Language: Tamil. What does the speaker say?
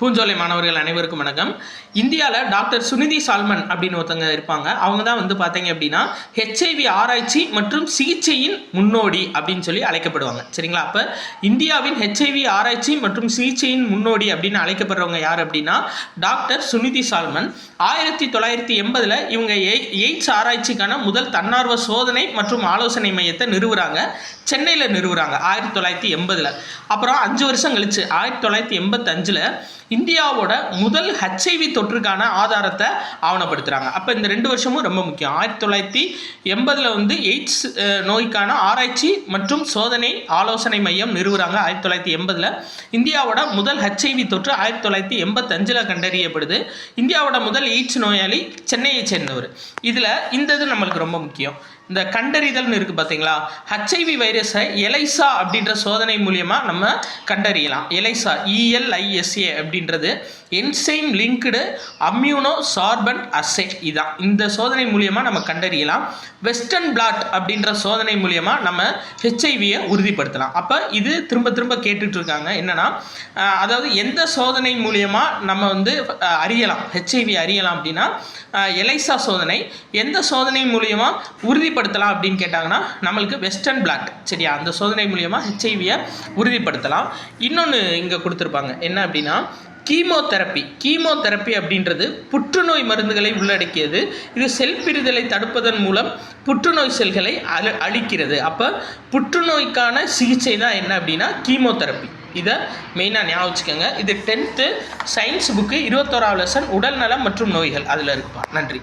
பூஞ்சோலை மாணவர்கள் அனைவருக்கும் வணக்கம். இந்தியாவில் டாக்டர் சுனிதி சால்மன் அப்படின்னு ஒருத்தங்க இருப்பாங்க. அவங்க தான் பார்த்தீங்க அப்படின்னா ஹெச்ஐவி ஆராய்ச்சி மற்றும் சிகிச்சையின் முன்னோடி அப்படின்னு சொல்லி அழைக்கப்படுவாங்க. சரிங்களா? அப்போ இந்தியாவின் ஹெச்ஐவி ஆராய்ச்சி மற்றும் சிகிச்சையின் முன்னோடி அப்படின்னு அழைக்கப்படுறவங்க யார் அப்படின்னா டாக்டர் சுனிதி சால்மன். 1980 இவங்க எய்ட்ஸ் ஆராய்ச்சிக்கான முதல் தன்னார்வ சோதனை மற்றும் ஆலோசனை மையத்தை நிறுவுறாங்க. சென்னையில் நிறுவுறாங்க 1980. அப்புறம் 5 வருஷம் கழிச்சு 1985 இந்தியாவோட முதல் ஹெச்ஐவி தொற்றுக்கான ஆதாரத்தை ஆவணப்படுத்துகிறாங்க. அப்போ இந்த 2 வருஷமும் ரொம்ப முக்கியம். 1980 எய்ட்ஸ் நோய்க்கான ஆராய்ச்சி மற்றும் சோதனை ஆலோசனை மையம் நிறுவுறாங்க. 1980 இந்தியாவோட முதல் ஹெச்ஐவி தொற்று 1985 கண்டறியப்படுது. இந்தியாவோட முதல் எய்ட்ஸ் நோயாளி சென்னையை சேர்ந்தவர். இதில் இந்த இது நம்மளுக்கு ரொம்ப முக்கியம். இந்த கண்டறிதல்னு இருக்குது பார்த்தீங்களா, ஹெச்ஐவி வைரஸை எலைசா அப்படின்ற சோதனை மூலியமாக நம்ம கண்டறியலாம். எலைசா ELISA அப்படின்றது என்சைம் லிங்க்டு அம்யூனோ சார்பன்ட் அசே. இதான் இந்த சோதனை மூலியமாக நம்ம கண்டறியலாம். வெஸ்டர்ன் பிளாட் அப்படின்ற சோதனை மூலியமாக நம்ம ஹெச்ஐவியை உறுதிப்படுத்தலாம். அப்போ இது திரும்ப திரும்ப கேட்டுட்டு இருக்காங்க. என்னன்னா, அதாவது எந்த சோதனை மூலியமாக நம்ம அறியலாம், ஹெச்ஐவி அறியலாம் அப்படின்னா எலைசா சோதனை. எந்த சோதனை மூலியமாக உறுதிப்படுத்தலாம் அப்படின்னு கேட்டாங்கன்னா நம்மளுக்கு வெஸ்டர்ன் பிளாட். சரியா? அந்த சோதனை மூலியமாக ஹெச்ஐவியை உறுதிப்படுத்தலாம். இன்னொன்று இங்கே கொடுத்துருப்பாங்க. என்ன அப்படின்னா கீமோதெரப்பி அப்படின்றது புற்றுநோய் மருந்துகளை உள்ளடக்கியது. இது செல் பிரிதலை தடுப்பதன் மூலம் புற்றுநோய் செல்களை அழிக்கிறது. அப்போ புற்றுநோய்க்கான சிகிச்சை தான் என்ன அப்படின்னா கீமோதெரப்பி. இதை மெயினாக ஞாபகம் வச்சுக்கோங்க. இது 10th சயின்ஸ் புக்கு 21வது லெசன் உடல்நலம் மற்றும் நோய்கள் அதில் இருக்குப்பா. நன்றி.